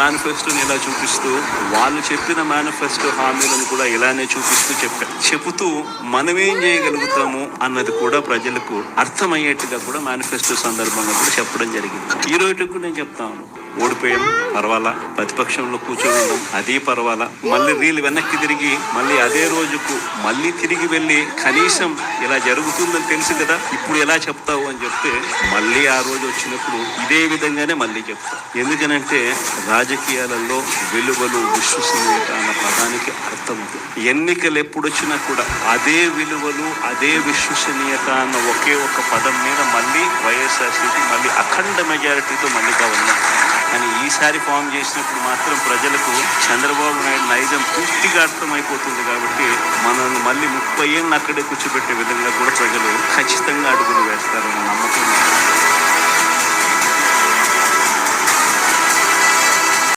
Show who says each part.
Speaker 1: మేనిఫెస్టోని ఇలా చూపిస్తూ, వాళ్ళు చెప్పిన మేనిఫెస్టో హామీలను కూడా ఇలానే చెబుతూ మనమేం చేయగలుగుతాము అన్నది కూడా ప్రజలకు అర్థమయ్యేట్టుగా కూడా మేనిఫెస్టో సందర్భంగా కూడా చెప్పడం జరిగింది. ఈ రోజుకు నేను చెప్తాను, ఓడిపోయాం పర్వాలా, ప్రతిపక్షంలో కూర్చొని ఉన్నాం అదే పర్వాలా, మళ్ళీ వీళ్ళు వెనక్కి తిరిగి మళ్ళీ అదే రోజుకు మళ్ళీ తిరిగి వెళ్ళి కనీసం ఇలా జరుగుతుందని తెలుసు కదా, ఇప్పుడు ఎలా చెప్తావు అని చెప్తే మళ్ళీ ఆ రోజు వచ్చినప్పుడు ఇదే విధంగానే మళ్ళీ చెప్తాం. ఎందుకనంటే రాజకీయాలలో విలువలు, విశ్వసనీయత అన్న పదానికి అర్థం ఉంది. ఎన్నికలు ఎప్పుడు వచ్చినా కూడా అదే విలువలు, అదే విశ్వసనీయత అన్న ఒకే ఒక పదం మీద మళ్ళీ వైఎస్ఆర్సీపీ మళ్ళీ అఖండ మెజారిటీతో మళ్ళీగా ఉన్నాం. కానీ ఈసారి ఫామ్ చేసినప్పుడు మాత్రం ప్రజలకు చంద్రబాబు నాయుడు నైజం పూర్తిగా అర్థమైపోతుంది. కాబట్టి మనల్ని మళ్ళీ 30 ఏళ్ళు అక్కడే కూర్చోబెట్టే విధంగా కూడా ప్రజలు ఖచ్చితంగా అడుగులు వేస్తారన్న నమ్మకం.